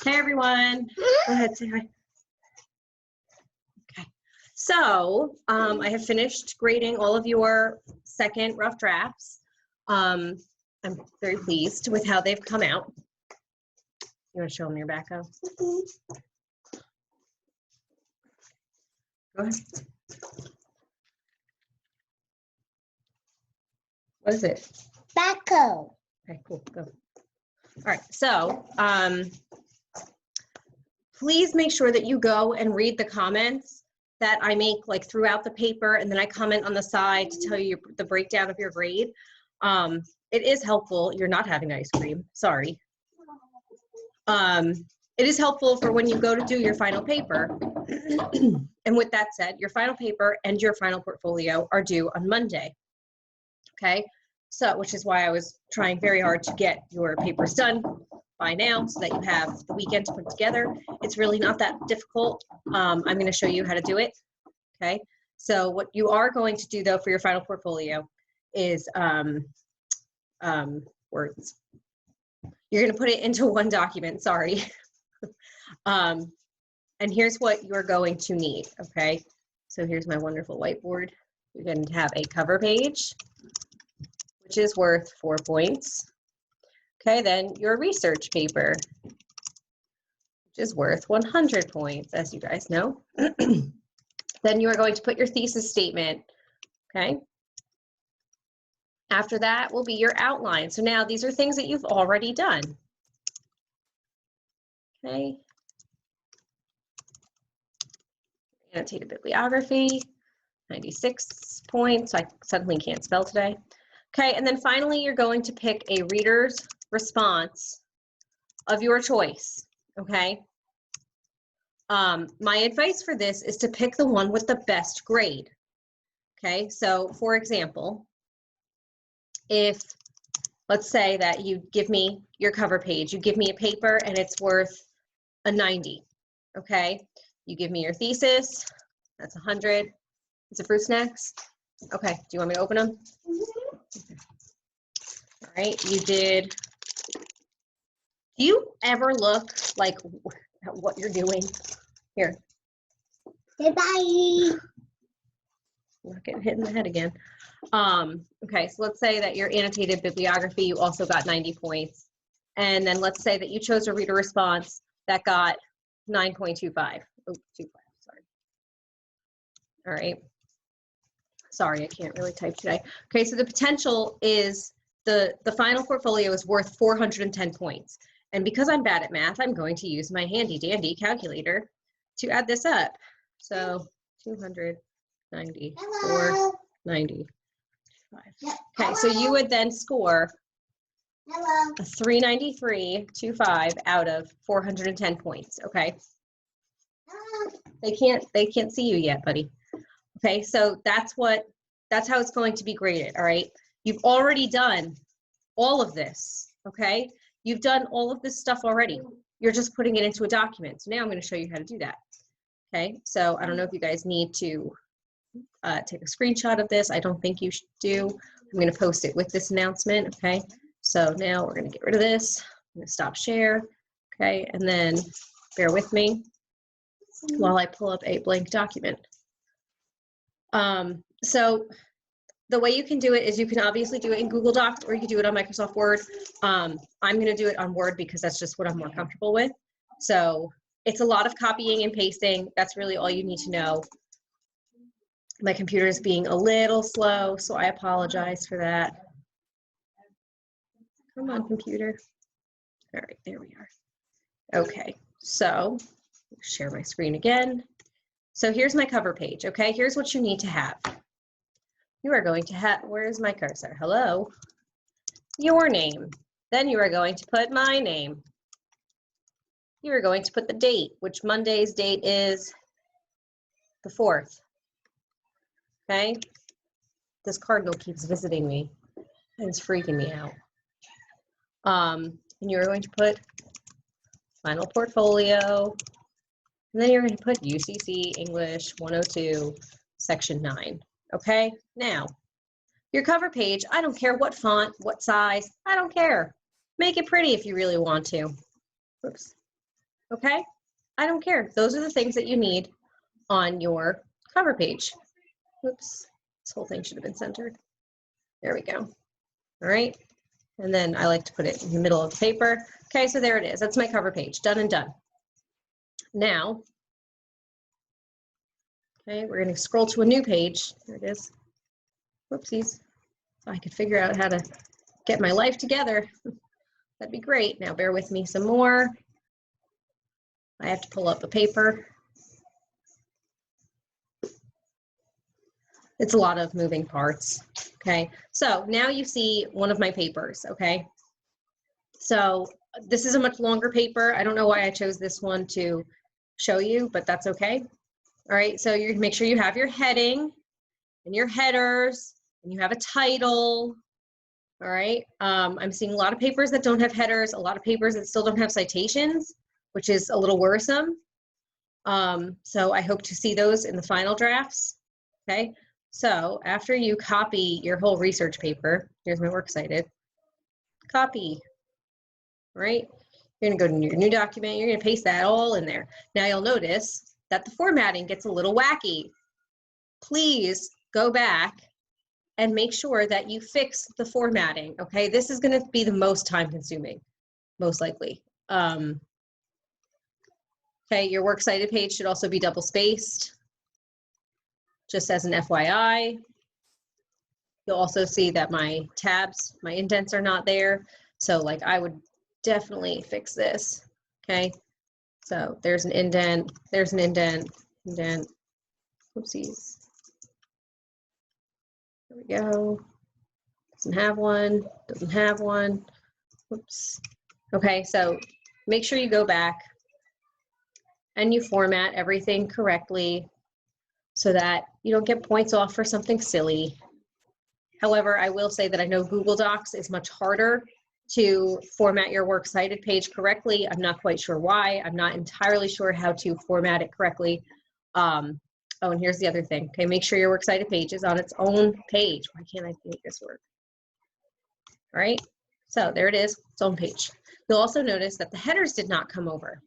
Hey everyone. Go ahead, say hi. Okay. So I have finished grading all of your second rough drafts. I'm very pleased with how they've come out. You want to show them your backhoe? Go ahead. What is it? Backhoe. Okay, cool. Go. All right. So please make sure that you go and read the comments that I make like throughout the paper, and then I comment on the side to tell you the breakdown of your grade. It is helpful. You're not having ice cream. Sorry. It is helpful for when you go to do your final paper. And with that said, your final paper and your final portfolio are due on Monday. Okay, so which is why I was trying very hard to get your papers done by now so that you have the weekend to put together. It's really not that difficult. I'm going to show you how to do it. Okay, so what you are going to do though for your final portfolio is words. You're going to put it into one document, sorry. And here's what you're going to need, okay? So here's my wonderful whiteboard. You're going to have a cover page, which is worth 4 points. Okay, then your research paper, which is worth 100 points, as you guys know. Then you are going to put your thesis statement, okay? After that will be your outline. So now these are things that you've already done. Okay. Annotated bibliography, 96 points. I suddenly can't spell today. Okay, and then finally you're going to pick a reader's response of your choice, okay? My advice for this is to pick the one with the best grade. Okay, so for example, if let's say that you give me your cover page, you give me a paper and it's worth a 90, okay? You give me your thesis, that's 100. Is it fruit snacks? Okay, do you want me to open them? Okay. All right, you did. Do you ever look like at what you're doing? Here. Goodbye. I'm not getting hit in the head again. Okay, so let's say that your annotated bibliography, you also got 90 points. And then let's say that you chose a reader response that got 9.25. Oh, 25, sorry. All right. Sorry, I can't really type today. Okay, so the potential is the final portfolio is worth 410 points. And because I'm bad at math, I'm going to use my handy dandy calculator to add this up. So 290, 495. Okay, so you would then score a 393.25 out of 410 points. Okay. They can't see you yet, buddy. Okay, so that's how it's going to be graded. All right. You've already done all of this. Okay. You've done all of this stuff already. You're just putting it into a document. So now I'm going to show you how to do that. Okay. So I don't know if you guys need to take a screenshot of this. I don't think you should do. I'm going to post it with this announcement. Okay. So now we're going to get rid of this. I'm going to stop share. Okay. And then bear with me while I pull up a blank document. So the way you can do it is you can obviously do it in Google Docs or you can do it on Microsoft Word. I'm going to do it on Word because that's just what I'm more comfortable with. So it's a lot of copying and pasting. That's really all you need to know. My computer is being a little slow, so I apologize for that. Come on, computer. All right, there we are. Okay, so share my screen again. So here's my cover page, okay? Here's what you need to have. You are going to have, where's my cursor? Hello? Your name. Then you are going to put my name. You are going to put the date, which Monday's date is the 4th. Okay? This cardinal keeps visiting me. And it's freaking me out. And you're going to put final portfolio. And then you're going to put UCC English 102, section 9. Okay, now your cover page, I don't care what font, what size, I don't care. Make it pretty if you really want to. Oops. okay? I don't care. Those are the things that you need on your cover page. Whoops, this whole thing should have been centered. There we go. All right, and then I like to put it in the middle of the paper. Okay, so there it is. That's my cover page, done and done. Now, okay, we're gonna scroll to a new page. There it is. Whoopsies. If I could figure out how to get my life together, that'd be great. Now bear with me some more. I have to pull up a paper. It's a lot of moving parts, okay? So now you see one of my papers, okay? So this is a much longer paper. I don't know why I chose this one to show you, but that's okay. All right, so you make sure you have your heading and your headers, and you have a title. All right, I'm seeing a lot of papers that don't have headers, a lot of papers that still don't have citations, which is a little worrisome. So I hope to see those in the final drafts, okay? So after you copy your whole research paper, here's my works cited, copy, right? You're gonna go to your new document, you're gonna paste that all in there. Now you'll notice that the formatting gets a little wacky. Please go back and make sure that you fix the formatting, okay? This is gonna be the most time consuming, most likely. Okay, your works cited page should also be double spaced, just as an FYI. You'll also see that my tabs, my indents are not there. So like I would definitely fix this, okay? So there's an indent, indent. Oopsies. There we go. Doesn't have one, doesn't have one. Oops. Okay, so make sure you go back and you format everything correctly so that you don't get points off for something silly. However, I will say that I know Google Docs is much harder to format your works cited page correctly. I'm not quite sure why. I'm not entirely sure how to format it correctly. Oh, and here's the other thing. Okay, make sure your works cited page is on its own page. Why can't I make this work? All right, so there it is, its own page. You'll also notice that the headers did not come over.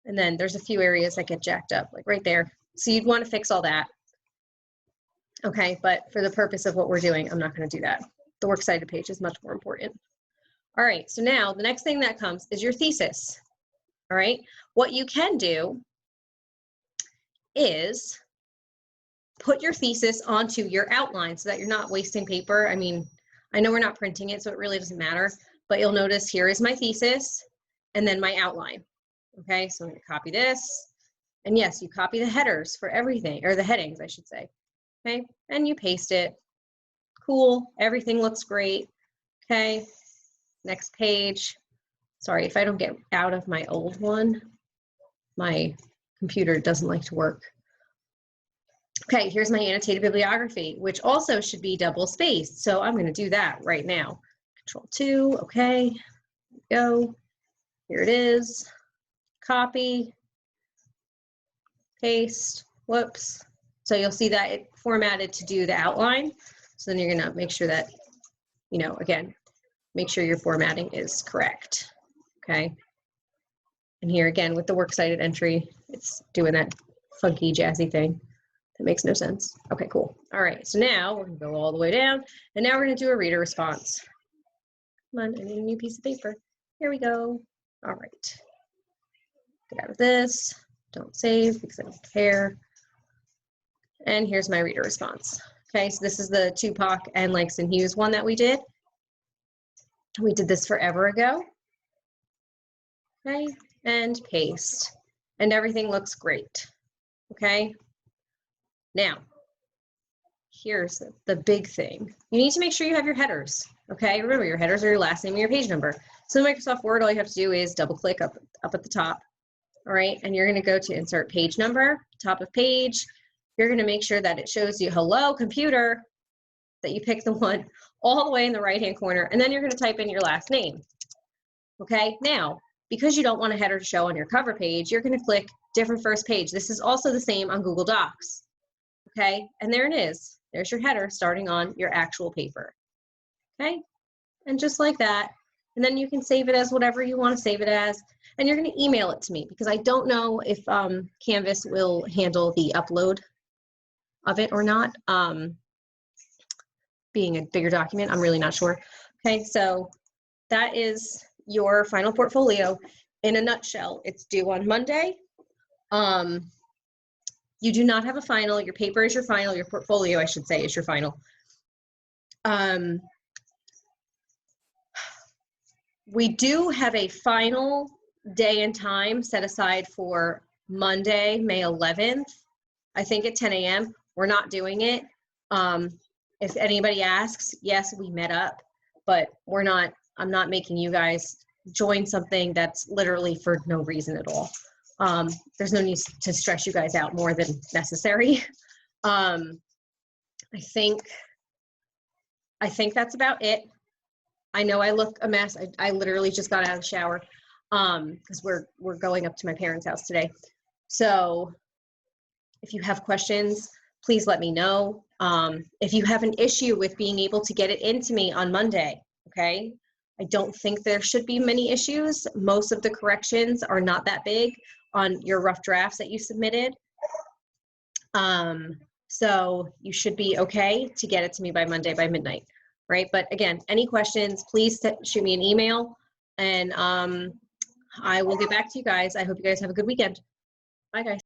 And then there's a few areas that get jacked up, like right there. So you'd want to fix all that. Okay, but for the purpose of what we're doing, I'm not going to do that. The works cited page is much more important. All right, so now the next thing that comes is your thesis. All right, what you can do is put your thesis onto your outline so that you're not wasting paper. I mean, I know we're not printing it, so it really doesn't matter, but you'll notice here is my thesis and then my outline. Okay, so I'm going to copy this. And yes, you copy the headers for everything, or the headings, I should say. Okay, and you paste it. Cool, everything looks great. Okay, next page. Sorry, if I don't get out of my old one, my computer doesn't like to work. Okay, here's my annotated bibliography, which also should be double spaced. So I'm going to do that right now. Control 2, okay, go. Here it is. Copy, paste, whoops. So you'll see that it formatted to do the outline. So then you're going to make sure that, you know, again, make sure your formatting is correct. Okay. And here again with the works cited entry, it's doing that funky jazzy thing that makes no sense. Okay, cool. All right, so now we're gonna go all the way down, and now we're gonna do a reader response. Come on, I need a new piece of paper. Here we go. All right. Get out of this. Don't save because I don't care. And here's my reader response. Okay, so this is the Tupac and Langston Hughes one that we did. We did this forever ago. Okay, and paste. And everything looks great. Okay. Now, here's the big thing. You need to make sure you have your headers. Okay, remember your headers are your last name and your page number. So in Microsoft Word, all you have to do is double click up at the top. All right, and you're going to go to insert page number, top of page. You're going to make sure that it shows you hello computer, that you pick the one all the way in the right hand corner, and then you're going to type in your last name. Okay, now because you don't want a header to show on your cover page, you're going to click different first page. This is also the same on Google Docs. Okay, and there it is. There's your header starting on your actual paper. Okay, and just like that. And then you can save it as whatever you want to save it as. and you're going to email it to me because I don't know if Canvas will handle the upload of it or not. Being a bigger document, I'm really not sure. Okay, so that is your final portfolio in a nutshell. It's due on Monday. You do not have a final. Your paper is your final. Your portfolio, I should say, is your final. We do have a final day and time set aside for Monday, May 11th, I think at 10 a.m. We're not doing it. If anybody asks, yes, we met up, but I'm not making you guys join something that's literally for no reason at all. There's no need to stress you guys out more than necessary. I think that's about it. I know I look a mess. I literally just got out of the shower because we're going up to my parents' house today. So if you have questions, please let me know. If you have an issue with being able to get it into me on Monday, okay? I don't think there should be many issues. Most of the corrections are not that big on your rough drafts that you submitted. So you should be okay to get it to me by Monday by midnight, right? But again, any questions, please shoot me an email and I will get back to you guys. I hope you guys have a good weekend. Bye, guys.